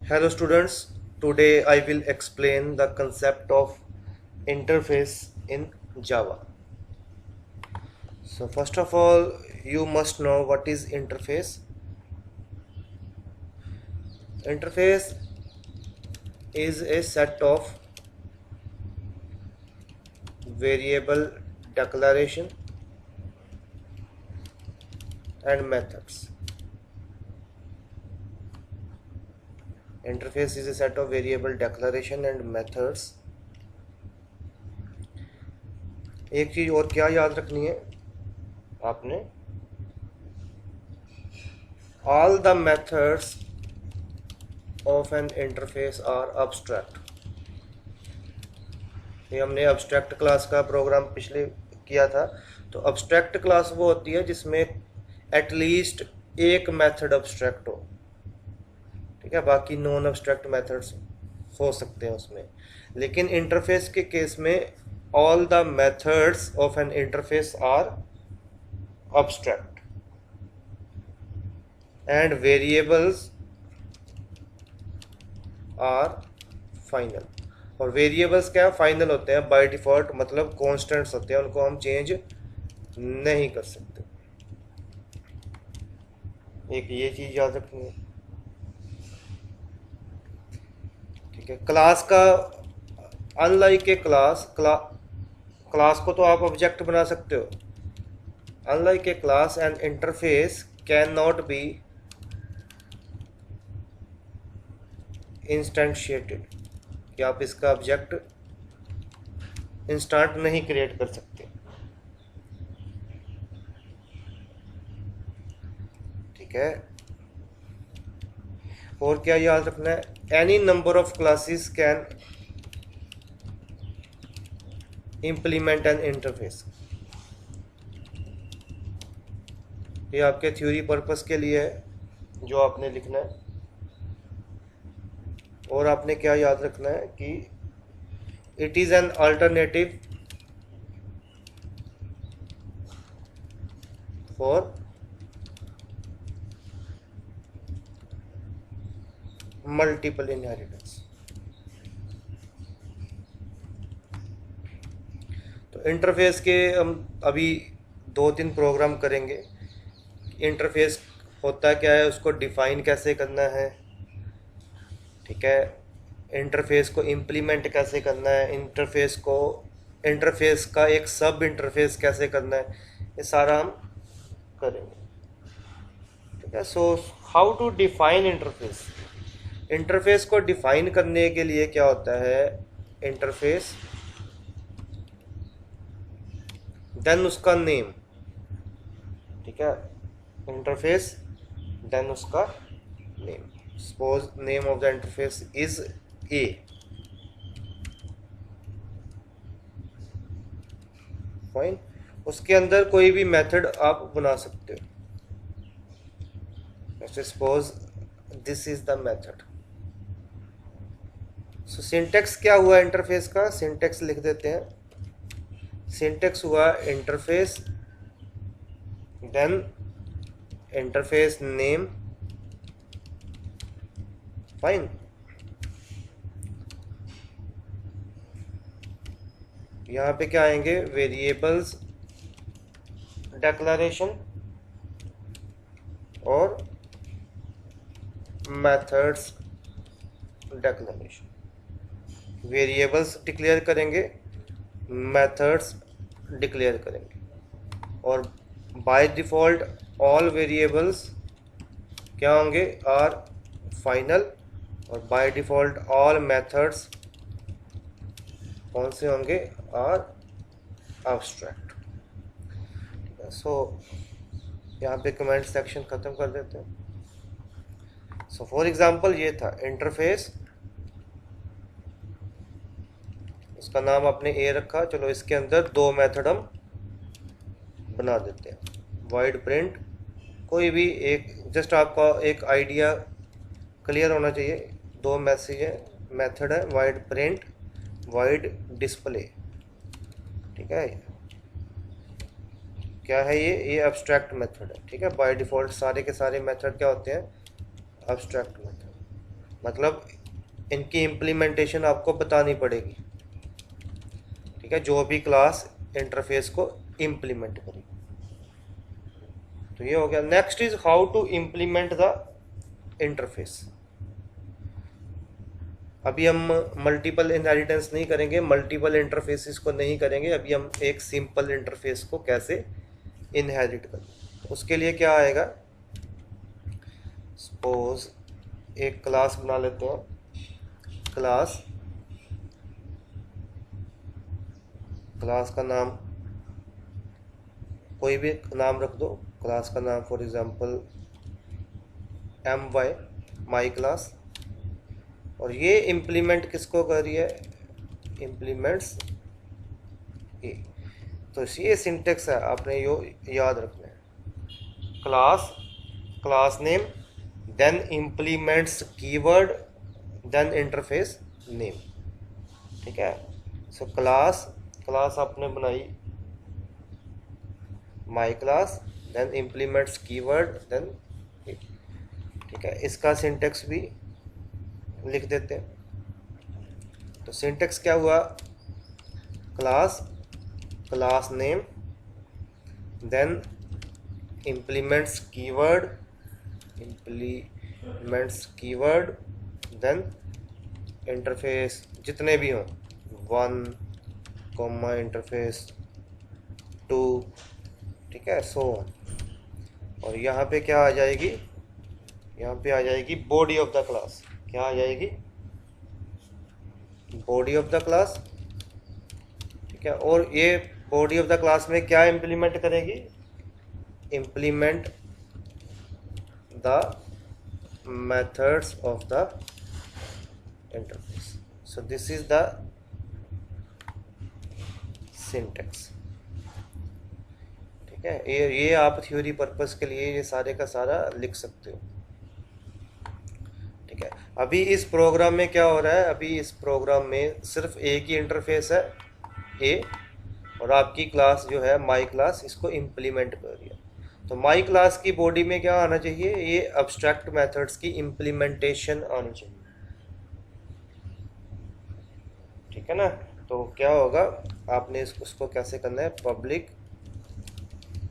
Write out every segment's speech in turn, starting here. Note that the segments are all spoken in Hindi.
Hello students, today I will explain the concept of interface in Java. So first of all, you must know what is interface. Interface is a set of variable declaration and methods. Interface is a set of variable declaration and methods. एक चीज और क्या याद रखनी है आपने, all the methods of an interface are abstract. ये हमने abstract क्लास का प्रोग्राम पिछले किया था। तो abstract क्लास वो होती है जिसमें एटलीस्ट एक मेथड abstract हो, ठीक है, बाकी नॉन abstract मेथड्स हो सकते हैं उसमें। लेकिन इंटरफेस के केस में all the methods of an interface are abstract and variables are final. और वेरिएबल्स क्या फाइनल होते हैं बाय डिफॉल्ट, मतलब कॉन्स्टेंट्स होते हैं, उनको हम चेंज नहीं कर सकते। एक ये चीज याद रखनी है, ठीक है। क्लास का अनलाइक ए क्लास को तो आप ऑब्जेक्ट बना सकते हो। Unlike a class and interface can not be instantiated, कि आप इसका ऑब्जेक्ट इंस्टेंट नहीं क्रिएट कर सकते, ठीक है। और क्या याद रखना है, any number of classes can implement N interface. ये आपके थ्योरी पर्पस के लिए है जो आपने लिखना है। और आपने क्या याद रखना है कि it is an alternative for multiple inheritance. तो इंटरफेस के हम अभी 2-3 प्रोग्राम करेंगे। इंटरफेस होता क्या है, उसको डिफाइन कैसे करना है, ठीक है, इंटरफेस को इम्प्लीमेंट कैसे करना है, इंटरफेस का एक सब इंटरफेस कैसे करना है, ये सारा हम करेंगे, ठीक है। So how to define interface. Interface को डिफाइन करने के लिए क्या होता है, इंटरफेस देन उसका नेम, ठीक है, इंटरफेस देन उसका name. Suppose name of the interface is a, fine. उसके अंदर कोई भी मेथड आप बना सकते हो, जैसे suppose this is the method. So syntax क्या हुआ इंटरफेस का, सिंटेक्स लिख देते हैं। सिंटेक्स हुआ interface then interface name, fine. यहाँ पे क्या आएंगे, वेरिएबल्स डेक्लरेशन और मेथड्स डेक्लरेशन। वेरिएबल्स डिक्लेयर करेंगे, मेथड्स डिक्लेयर करेंगे, और बाय डिफॉल्ट ऑल वेरिएबल्स क्या होंगे, आर फाइनल, और बाय डिफॉल्ट ऑल मेथड्स कौन से होंगे, आर एब्स्ट्रैक्ट। सो यहाँ पे कमेंट सेक्शन ख़त्म कर देते हैं। सो फॉर एग्जांपल ये था इंटरफेस, उसका नाम आपने ए रखा, चलो इसके अंदर 2 मेथड हम बना देते हैं। वाइड प्रिंट, कोई भी एक, जस्ट आपका एक आइडिया क्लियर होना चाहिए। 2 मैसेज है, मेथड है वाइड प्रिंट, वाइड डिस्प्ले, ठीक है। क्या है ये एब्स्ट्रैक्ट मेथड है, ठीक है। बाय डिफॉल्ट सारे के सारे मेथड क्या होते हैं, एब्स्ट्रैक्ट मेथड। मतलब इनकी इम्प्लीमेंटेशन आपको बतानी पड़ेगी, ठीक है, जो भी क्लास इंटरफेस को इम्प्लीमेंट करेगी। तो ये हो गया। Next is how to implement the interface. अभी हम मल्टीपल इनहेरिटेंस नहीं करेंगे, मल्टीपल इंटरफेसेस को नहीं करेंगे, अभी हम एक सिंपल इंटरफेस को कैसे इनहेरिट करें। तो उसके लिए क्या आएगा, सपोज एक क्लास बना लेते हैं, क्लास का नाम कोई भी नाम रख दो, क्लास का नाम for example my my class, और ये इम्प्लीमेंट किसको कर रही है, इम्प्लीमेंट्स ए। तो ये सिंटेक्स है, आपने यो याद रखना है, class name then implements keyword then interface name, ठीक है। सो क्लास आपने बनाई my class then implements keyword then, ठीक है। इसका सिंटेक्स भी लिख देते हैं। तो सिंटेक्स क्या हुआ, class name then implements keyword then interface, जितने भी हों 1 कॉमा इंटरफेस 2, ठीक है, सो। और यहाँ पे क्या आ जाएगी, यहाँ पे आ जाएगी बॉडी ऑफ द क्लास। क्या आ जाएगी, बॉडी ऑफ द क्लास, ठीक है। और ये बॉडी ऑफ द क्लास में क्या इम्प्लीमेंट करेगी, implement the methods of the interface. So this is the syntax, ठीक है। ये आप थ्योरी पर्पस के लिए ये सारे का सारा लिख सकते हो, ठीक है। अभी इस प्रोग्राम में क्या हो रहा है, अभी इस प्रोग्राम में सिर्फ एक ही इंटरफेस है ए, और आपकी क्लास जो है माई क्लास इसको इम्प्लीमेंट कर रही है। तो माई क्लास की बॉडी में क्या आना चाहिए, ये अब्स्ट्रैक्ट मेथड्स की इम्प्लीमेंटेशन आनी चाहिए, ठीक है ना। तो क्या होगा, आपने उसको कैसे करना है, public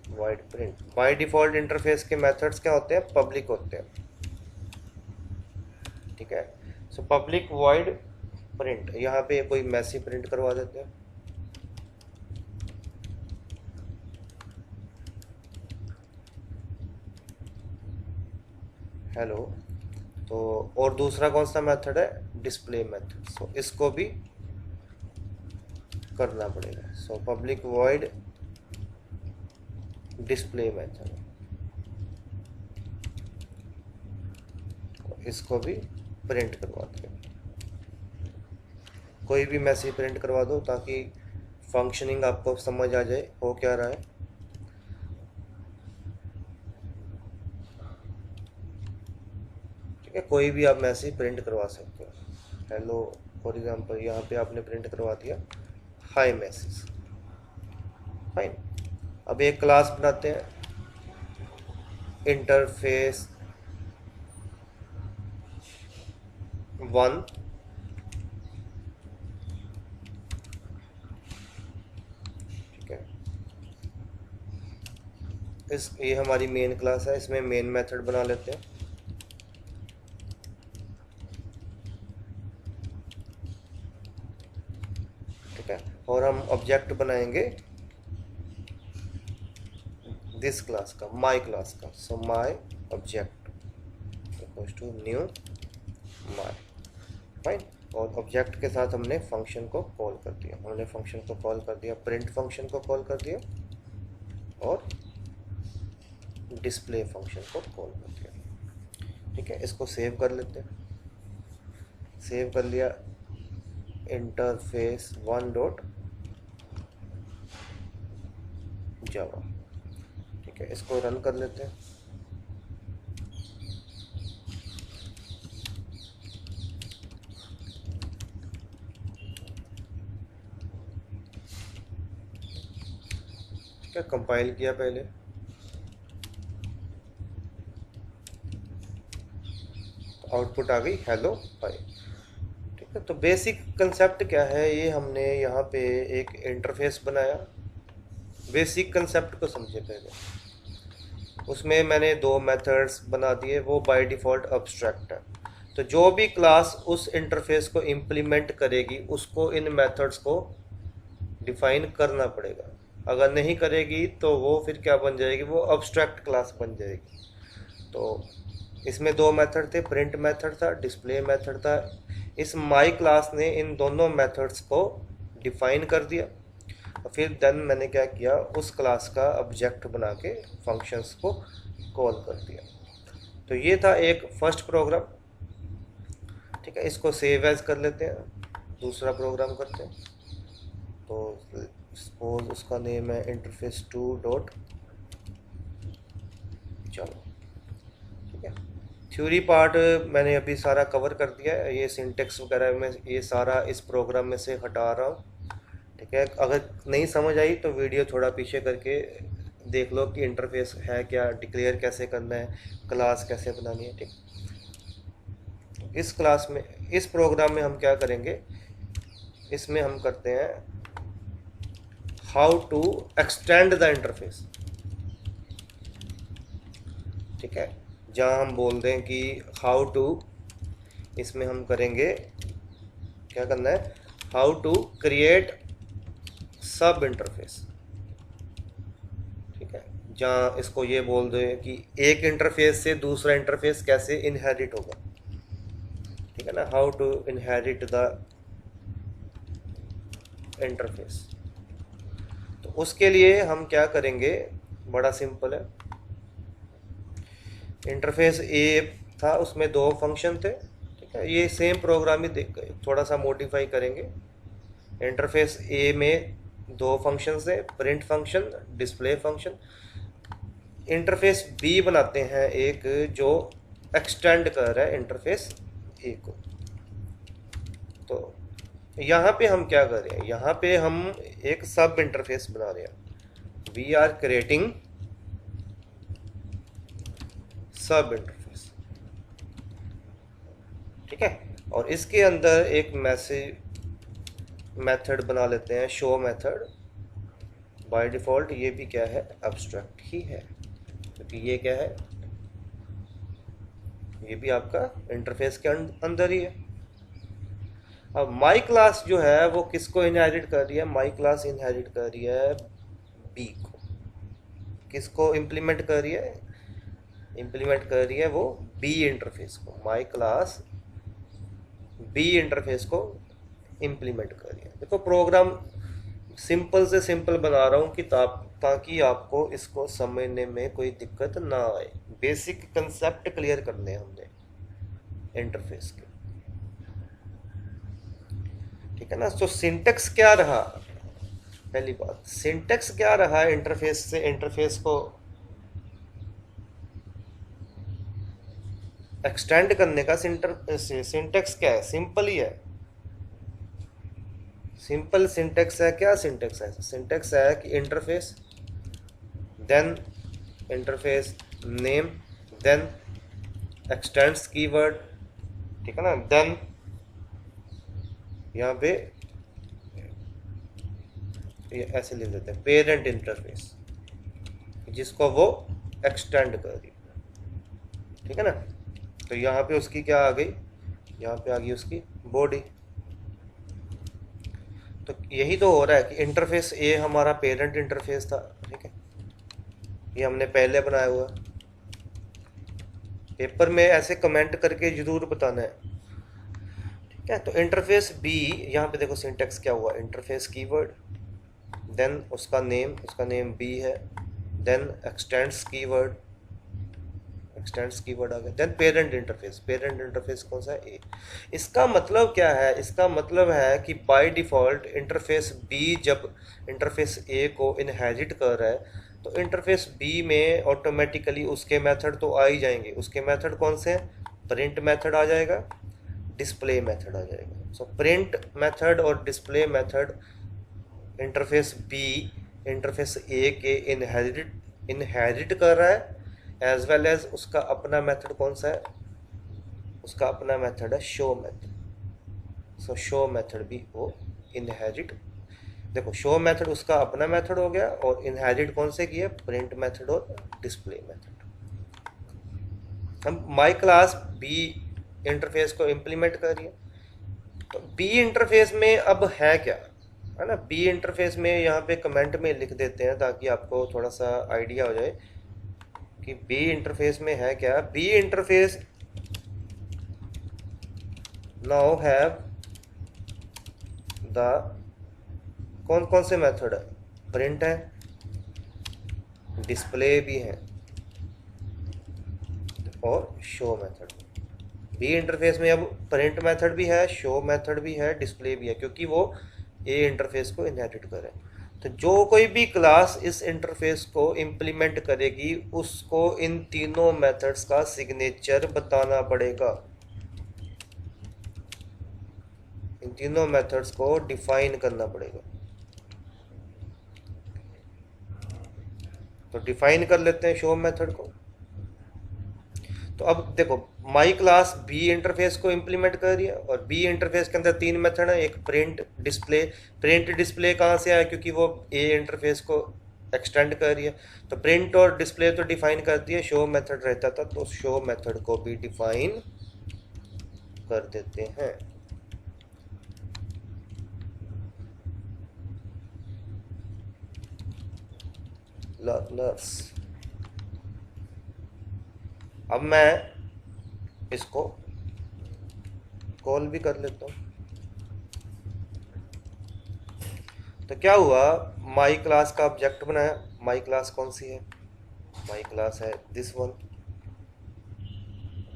void print. By default interface के मेथड्स क्या होते हैं, पब्लिक होते हैं, ठीक है। सो पब्लिक वॉइड प्रिंट, यहाँ पे कोई मैसेज प्रिंट करवा देते हैं, हेलो। तो और दूसरा कौन सा मेथड है, डिस्प्ले मेथड। सो इसको भी करना पड़ेगा। So public void display method, इसको भी प्रिंट करवाते हैं, कोई भी मैसेज प्रिंट करवा दो ताकि फंक्शनिंग आपको समझ आ जाए हो क्या रहा है। ठीक है, कोई भी आप मैसेज प्रिंट करवा सकते हो, हेलो फॉर एग्जांपल, यहाँ पे आपने प्रिंट करवा दिया हाय मैसेज, फाइन। अब एक क्लास बनाते हैं, इंटरफेस 1, ठीक है। ये हमारी मेन क्लास है, इसमें मेन मेथड बना लेते हैं, ठीक है। और हम ऑब्जेक्ट बनाएंगे दिस क्लास का, माई क्लास का। So my object equals to new my, fine. और ऑब्जेक्ट के साथ हमने फंक्शन को कॉल कर दिया, हमने फंक्शन को कॉल कर दिया, प्रिंट फंक्शन को कॉल कर दिया और डिस्प्ले फंक्शन को कॉल कर दिया, ठीक है। इसको सेव कर लेते हैं, सेव कर लिया, इंटरफेस 1 डॉट जावा, ठीक है। इसको रन कर लेते हैं, ठीक है। कंपाइल किया पहले, तो आउटपुट आ गई हेलो हाय। ठीक है, तो बेसिक कंसेप्ट क्या है, ये हमने यहाँ पे एक इंटरफेस बनाया। बेसिक कंसेप्ट को समझे पहले। उसमें मैंने दो मेथड्स बना दिए, वो बाय डिफ़ॉल्ट अब्स्ट्रैक्ट है। तो जो भी क्लास उस इंटरफेस को इम्प्लीमेंट करेगी उसको इन मेथड्स को डिफाइन करना पड़ेगा। अगर नहीं करेगी तो वो फिर क्या बन जाएगी, वो अब्स्ट्रैक्ट क्लास बन जाएगी। तो इसमें दो मेथड थे, प्रिंट मेथड था, डिस्प्ले मेथड था। इस माई क्लास ने इन दोनों मेथड्स को डिफाइन कर दिया और फिर देन मैंने क्या किया, उस क्लास का ऑब्जेक्ट बना के फंक्शंस को कॉल कर दिया। तो ये था एक फर्स्ट प्रोग्राम। ठीक है, इसको सेव एज कर लेते हैं, दूसरा प्रोग्राम करते हैं। तो सपोज उसका नेम है इंटरफेस 2 डॉट, चलो ठीक है। थ्योरी पार्ट मैंने अभी सारा कवर कर दिया है, ये सिंटेक्स वगैरह में ये सारा इस प्रोग्राम में से हटा रहा हूँ। ठीक है, अगर नहीं समझ आई तो वीडियो थोड़ा पीछे करके देख लो कि इंटरफेस है क्या, डिक्लेयर कैसे करना है, क्लास कैसे बनानी है। ठीक, इस क्लास में, इस प्रोग्राम में हम क्या करेंगे, इसमें हम करते हैं how to extend the interface. ठीक है, जहाँ हम बोल दें कि हाउ टू, इसमें हम करेंगे क्या करना है, हाउ टू क्रिएट सब इंटरफेस। ठीक है, जहाँ इसको ये बोल दें कि एक इंटरफेस से दूसरा इंटरफेस कैसे इनहेरिट होगा। ठीक है ना, how to inherit the interface. तो उसके लिए हम क्या करेंगे, बड़ा सिंपल है। इंटरफेस ए था, उसमें दो फंक्शन थे। ठीक है, ये सेम प्रोग्राम ही थोड़ा सा मॉडिफाई करेंगे। इंटरफेस ए में दो फंक्शंस है, print function, display function. Interface B बनाते हैं एक जो एक्सटेंड कर रहा है इंटरफेस ए को। तो यहाँ पे हम क्या कर रहे हैं, यहाँ पे हम एक सब इंटरफेस बना रहे हैं। वी आर क्रिएटिंग सब इंटरफेस। ठीक है, और इसके अंदर एक मेथड बना लेते हैं, शो मेथड। बाय डिफ़ॉल्ट ये भी क्या है, एब्स्ट्रैक्ट ही है, क्योंकि ये क्या है, ये भी आपका इंटरफेस के अंदर ही है। अब माई क्लास जो है वो किसको इनहेरिट कर रही है, माई क्लास इनहेरिट कर रही है बी को। किसको इम्प्लीमेंट कर रही है, इम्प्लीमेंट कर रही है वो बी इंटरफेस को। माई क्लास बी इंटरफेस को इम्प्लीमेंट कर रही है। देखो प्रोग्राम सिंपल से सिंपल बना रहा हूँ कि ताकि आपको इसको समझने में कोई दिक्कत ना आए। बेसिक कंसेप्ट क्लियर करने हैं हमने इंटरफेस के। ठीक है ना, तो सिंटेक्स क्या रहा, पहली बात सिंटेक्स क्या रहा इंटरफेस से इंटरफेस को एक्सटेंड करने का। सिंटेक्स क्या है, सिंपल ही है। सिंपल सिंटेक्स है, क्या सिंटेक्स है, सिंटेक्स है कि interface, then interface name, then extends keyword. ठीक है ना, देन यहाँ पे ये ऐसे लिख देते हैं पेरेंट इंटरफेस, जिसको वो एक्सटेंड कर रही है। ठीक है ना, तो यहाँ पे उसकी क्या आ गई, यहाँ पे आ गई उसकी बॉडी। तो यही तो हो रहा है कि इंटरफेस ए हमारा पेरेंट इंटरफेस था। ठीक है, ये हमने पहले बनाया हुआ। पेपर में ऐसे कमेंट करके जरूर बताना है। ठीक है, तो इंटरफेस बी, यहाँ पे देखो सिंटेक्स क्या हुआ, इंटरफेस कीवर्ड, देन उसका नेम बी है, then extends keyword, extends keyword आ गया, देन पेरेंट इंटरफेस कौन सा है, ए। इसका मतलब क्या है, इसका मतलब है कि बाय डिफ़ॉल्ट इंटरफेस बी जब इंटरफेस ए को इनहेरिट कर रहा है तो इंटरफेस बी में ऑटोमेटिकली उसके मेथड तो आ ही जाएंगे। उसके मेथड कौन से हैं, प्रिंट मेथड आ जाएगा, डिस्प्ले मेथड आ जाएगा। सो प्रिंट मेथड और display method interface B interface A के इनहेरिट कर रहा है, एज वेल एज उसका अपना मेथड कौन सा है, उसका अपना मेथड है शो मेथड। सो शो मेथड भी वो इनहेरिट, देखो शो मेथड उसका अपना मेथड हो गया और इनहेरिट कौन से किया, प्रिंट मेथड और डिस्प्ले मेथड। हम माई क्लास बी इंटरफेस को इम्प्लीमेंट करिए। तो बी इंटरफेस में अब है क्या, है ना। बी इंटरफेस में यहाँ पे कमेंट में लिख देते हैं ताकि आपको थोड़ा सा आइडिया हो जाए कि बी इंटरफेस में है क्या। B interface now have the कौन कौन से मेथड है, प्रिंट है, डिस्प्ले भी है और शो मेथड। बी इंटरफेस में अब प्रिंट मेथड भी है, शो मेथड भी है, डिस्प्ले भी है, क्योंकि वो ए इंटरफेस को इनहेरिट करे। तो जो कोई भी क्लास इस इंटरफेस को इम्प्लीमेंट करेगी उसको इन तीनों मेथड्स का सिग्नेचर बताना पड़ेगा। इन तीनों मेथड्स को डिफाइन करना पड़ेगा। तो डिफाइन कर लेते हैं शो मेथड को। तो अब देखो माई क्लास बी इंटरफेस को इम्प्लीमेंट कर रही है और बी इंटरफेस के अंदर तीन मेथड है, एक प्रिंट डिस्प्ले। प्रिंट डिस्प्ले कहाँ से आया, क्योंकि वो ए इंटरफेस को एक्सटेंड कर रही है। तो प्रिंट और डिस्प्ले तो डिफाइन करती है, शो मेथड रहता था तो शो मेथड को भी डिफाइन कर देते हैं। लर्नर्स, अब मैं इसको कॉल भी कर लेता हूँ। तो क्या हुआ, माई क्लास का ऑब्जेक्ट बनाया। माई क्लास कौन सी है, माई क्लास है दिस वन।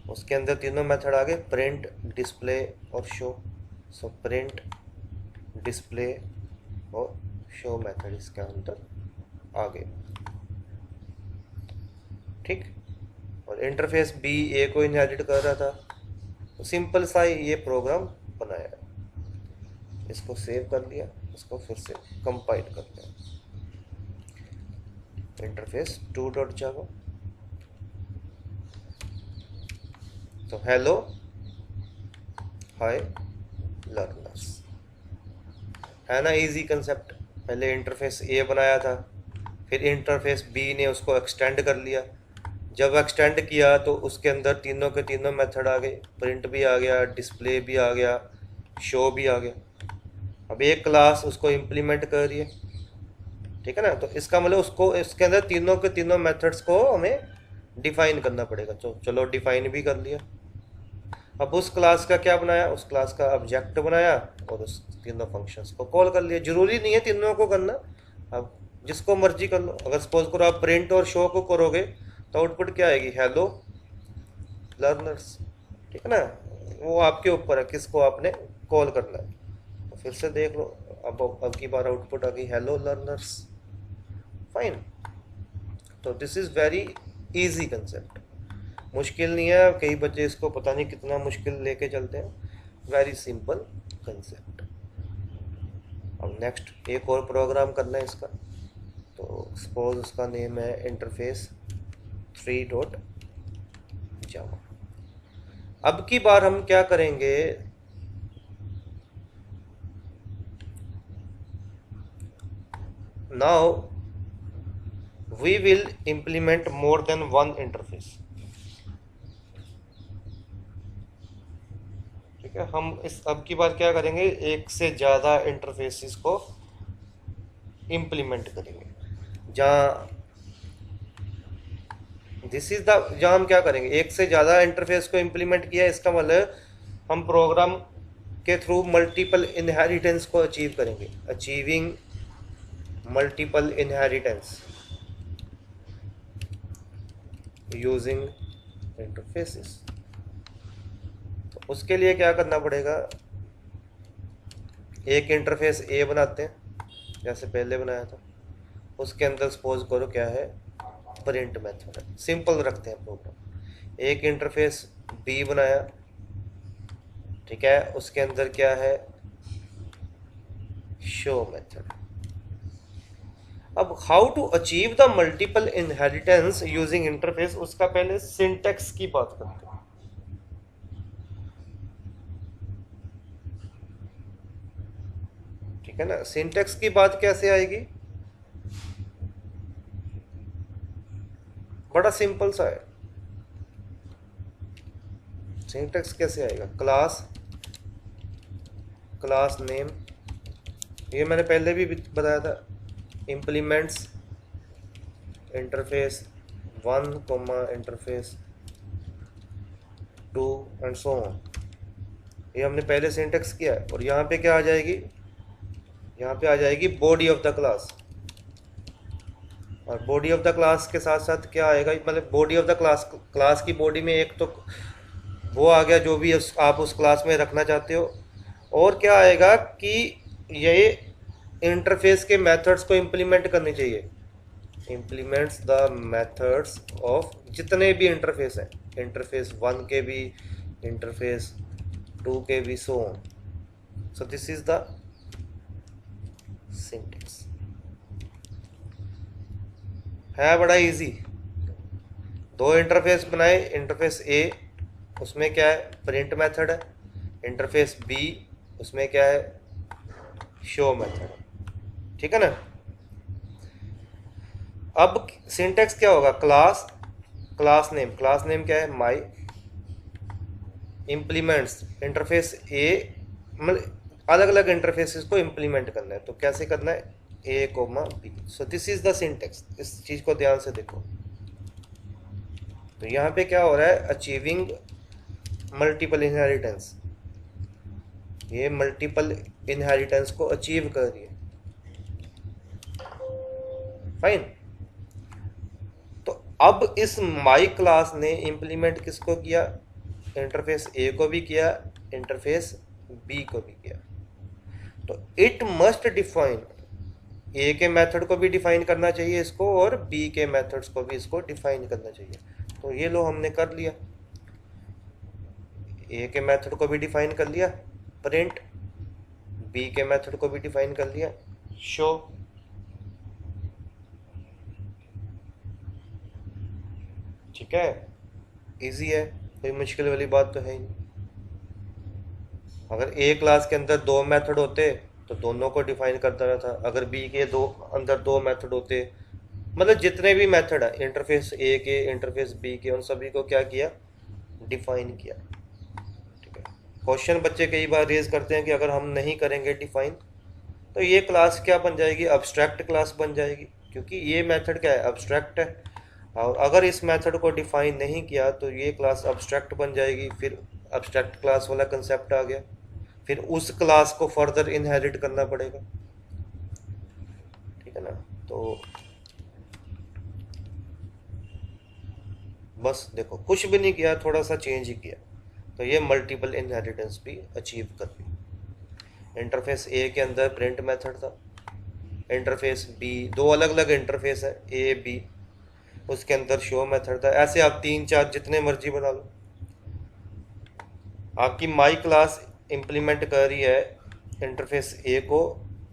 उसके अंदर तीनों मेथड आ गए, प्रिंट, डिस्प्ले और शो। सो प्रिंट, डिस्प्ले और शो मेथड इसके अंदर आ गए, ठीक। और इंटरफेस बी ए को इनहेरिट कर रहा था, तो सिंपल सा ये प्रोग्राम बनाया। इसको सेव कर लिया, इसको फिर से कंपाइल करते हैं। Interface 2.java। तो हेलो हाय लर्नर्स, है ना इजी कंसेप्ट। पहले इंटरफेस ए बनाया था, फिर इंटरफेस बी ने उसको एक्सटेंड कर लिया। जब एक्सटेंड किया तो उसके अंदर तीनों के तीनों मेथड आ गए, प्रिंट भी आ गया, डिस्प्ले भी आ गया, शो भी आ गया। अब एक क्लास उसको इम्प्लीमेंट कर रही है, ठीक है ना। तो इसका मतलब उसको इसके अंदर तीनों के तीनों मेथड्स को हमें डिफाइन करना पड़ेगा। तो चलो डिफाइन भी कर लिया। अब उस क्लास का क्या बनाया, उस क्लास का ऑब्जेक्ट बनाया और उस तीनों फंक्शंस को कॉल कर लिया। जरूरी नहीं है तीनों को करना, अब जिसको मर्जी कर लो। अगर सपोज करो आप प्रिंट और शो को करोगे तो आउटपुट क्या आएगी, हेलो लर्नर्स, ठीक है ना। वो आपके ऊपर है किसको आपने कॉल करना है। तो फिर से देख लो, अब की बार आउटपुट आ गई हेलो लर्नर्स, फाइन। तो this is very easy concept, मुश्किल नहीं है। कई बच्चे इसको पता नहीं कितना मुश्किल लेके चलते हैं, वेरी सिंपल कंसेप्ट। अब नेक्स्ट एक और प्रोग्राम करना है इसका। तो सपोज उसका नेम है इंटरफेस 3.java। अब की बार हम क्या करेंगे, now we will implement more than one interface, ठीक है। हम इस अब की बार क्या करेंगे, एक से ज़्यादा इंटरफेसेस को इम्प्लीमेंट करेंगे। जहाँ दिस इज द, जहाँ हम क्या करेंगे, एक से ज़्यादा इंटरफेस को इम्प्लीमेंट किया, इसका मतलब हम प्रोग्राम के थ्रू मल्टीपल इनहेरिटेंस को अचीव करेंगे। Achieving multiple inheritance using interfaces. तो उसके लिए क्या करना पड़ेगा, एक इंटरफेस ए बनाते हैं जैसे पहले बनाया था। उसके अंदर सपोज करो क्या है, प्रिंट मेथड है, सिंपल रखते हैं प्रोग्राम। एक इंटरफेस बी बनाया, ठीक है, उसके अंदर क्या है, शो मेथड। अब how to achieve the multiple inheritance using interface, उसका पहले सिंटेक्स की बात करते हैं। ठीक है ना। सिंटेक्स की बात कैसे आएगी, बड़ा सिंपल सा है। सिंटेक्स कैसे आएगा, क्लास, क्लास नेम, ये मैंने पहले भी बताया था, implements interface 1 interface 2 and so on, ये हमने पहले सिंटेक्स किया है। और यहाँ पे क्या आ जाएगी, यहाँ पे आ जाएगी बॉडी ऑफ द क्लास। और बॉडी ऑफ द क्लास के साथ साथ क्या आएगा, मतलब body of the class, class की बॉडी में एक तो वो आ गया जो भी आप उस क्लास में रखना चाहते हो, और क्या आएगा कि ये इंटरफेस के मेथड्स को इम्प्लीमेंट करनी चाहिए। इम्प्लीमेंट्स द मेथड्स ऑफ जितने भी इंटरफेस हैं, इंटरफेस 1 के भी, इंटरफेस 2 के भी, so on. So this is the syntax. है बड़ा इजी। दो इंटरफेस बनाए, इंटरफेस ए उसमें क्या है, प्रिंट मेथड है, इंटरफेस बी उसमें क्या है, शो मेथड है, ठीक है ना। अब सिंटेक्स क्या होगा, क्लास, क्लास नेम क्या है, माई, इम्प्लीमेंट्स इंटरफेस ए, मतलब अलग अलग इंटरफेसेस को इम्प्लीमेंट करना है, तो कैसे करना है, A comma B. So this is the syntax. इस चीज को ध्यान से देखो। तो यहाँ पे क्या हो रहा है, अचीविंग मल्टीपल इनहेरिटेंस, ये मल्टीपल इनहेरिटेंस को अचीव कर रही है, फाइन। तो अब इस माई क्लास ने इम्प्लीमेंट किसको किया, इंटरफेस ए को भी किया, इंटरफेस बी को भी किया। तो इट मस्ट डिफाइन, ए के मेथड को भी डिफाइन करना चाहिए इसको, और बी के मेथड्स को भी इसको डिफाइन करना चाहिए। तो ये लो हमने कर लिया, ए के मेथड को भी डिफाइन कर लिया प्रिंट, बी के मेथड को भी डिफाइन कर लिया शो। ठीक है, इजी है, कोई मुश्किल वाली बात तो है ही नहीं। अगर ए क्लास के अंदर 2 मेथड होते तो दोनों को डिफाइन करता रहता, अगर बी के अंदर 2 मेथड होते, मतलब जितने भी मेथड है इंटरफेस ए के, इंटरफेस बी के, उन सभी को क्या किया, डिफाइन किया। ठीक है, क्वेश्चन बच्चे कई बार रेज करते हैं कि अगर हम नहीं करेंगे डिफाइन तो ये क्लास क्या बन जाएगी, अब्स्ट्रैक्ट क्लास बन जाएगी, क्योंकि ये मेथड क्या है, अब्स्ट्रैक्ट है। और अगर इस मेथड को डिफाइन नहीं किया तो ये क्लास अब्स्ट्रैक्ट बन जाएगी, फिर अब्स्ट्रैक्ट क्लास वाला कंसेप्ट आ गया, फिर उस क्लास को फर्दर इनहेरिट करना पड़ेगा, ठीक है ना। तो बस देखो, कुछ भी नहीं किया, थोड़ा सा चेंज ही किया, तो ये मल्टीपल इनहेरिटेंस भी अचीव कर ली। इंटरफेस ए के अंदर प्रिंट मेथड था, इंटरफेस बी, 2 अलग अलग इंटरफेस है ए बी, उसके अंदर शो मेथड था। ऐसे आप 3-4 जितने मर्जी बना लो। आपकी माई क्लास इम्प्लीमेंट कर रही है इंटरफेस ए को,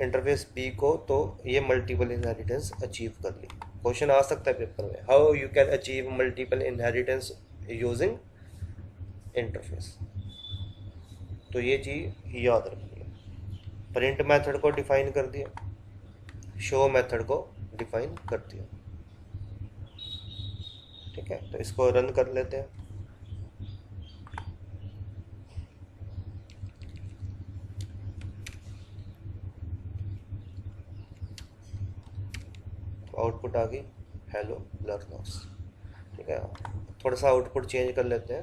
इंटरफेस बी को, तो ये मल्टीपल इनहेरिटेंस अचीव कर ली। क्वेश्चन आ सकता है पेपर में, how you can achieve multiple inheritance using interface. तो ये चीज याद रखनी है। प्रिंट मेथड को डिफाइन कर दिया, शो मेथड को डिफाइन कर दिया, ठीक है। तो इसको रन कर लेते हैं। आउटपुट आ गई, हेलो लर्नर्स, ठीक है। थोड़ा सा आउटपुट चेंज कर लेते हैं,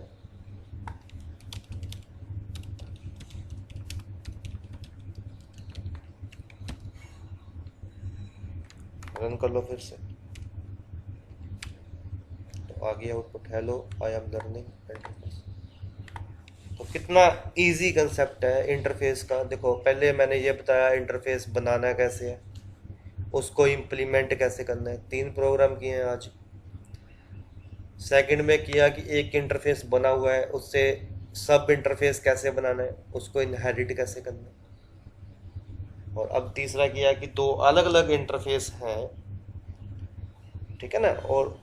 रन कर लो फिर से, तो आ गया output, hello I am learning interface. तो कितना इजी कंसेप्ट है इंटरफेस का। देखो पहले मैंने ये बताया इंटरफेस बनाना कैसे है, उसको इम्प्लीमेंट कैसे करना है, 3 प्रोग्राम किए हैं आज। सेकंड में किया कि एक इंटरफेस बना हुआ है, उससे सब इंटरफेस कैसे बनाना है, उसको इनहेरिट कैसे करना है। और अब तीसरा किया कि 2 अलग अलग इंटरफेस हैं, ठीक है ना, और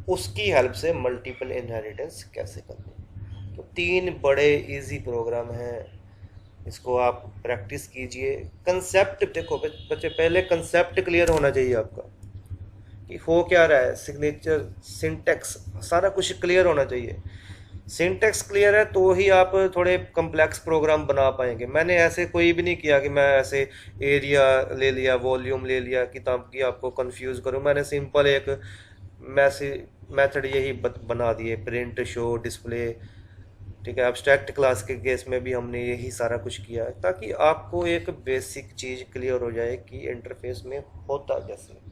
उसकी हेल्प से मल्टीपल इनहेरिटेंस कैसे करनी है। तो 3 बड़े इजी प्रोग्राम हैं इसको आप प्रैक्टिस कीजिए। कंसेप्ट देखो बच्चे, पहले कंसेप्ट क्लियर होना चाहिए आपका कि हो क्या रहा है, सिग्नेचर, सिंटेक्स, सारा कुछ क्लियर होना चाहिए। सिंटेक्स क्लियर है तो ही आप थोड़े कम्प्लेक्स प्रोग्राम बना पाएंगे। मैंने ऐसे कोई भी नहीं किया कि मैं ऐसे एरिया ले लिया, वॉल्यूम ले लिया किताब की आपको कंफ्यूज करूं। मैंने सिंपल एक मेथड यही बना दिए, प्रिंट, शो, डिस्प्ले। ठीक है, एब्स्ट्रैक्ट क्लास के केस में भी हमने यही सारा कुछ किया है ताकि आपको एक बेसिक चीज़ क्लियर हो जाए कि इंटरफेस में होता कैसे।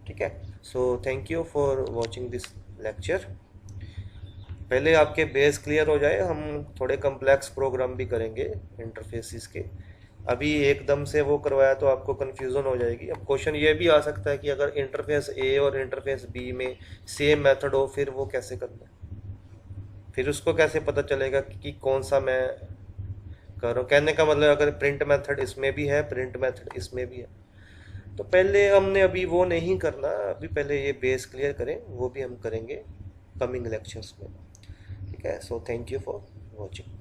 ठीक है, so thank you for watching this lecture. पहले आपके बेस क्लियर हो जाए, हम थोड़े कम्प्लेक्स प्रोग्राम भी करेंगे इंटरफेसिस के। अभी एकदम से वो करवाया तो आपको कन्फ्यूज़न हो जाएगी। अब क्वेश्चन ये भी आ सकता है कि अगर इंटरफेस ए और इंटरफेस बी में सेम मेथड हो फिर वो कैसे करना है, फिर उसको कैसे पता चलेगा कि कौन सा मैं कर रहा हूँ। कहने का मतलब अगर प्रिंट मेथड इसमें भी है, प्रिंट मेथड इसमें भी है, तो पहले हमने अभी वो नहीं करना। अभी पहले ये बेस क्लियर करें, वो भी हम करेंगे कमिंग लेक्चर्स में। ठीक है, so thank you for watching.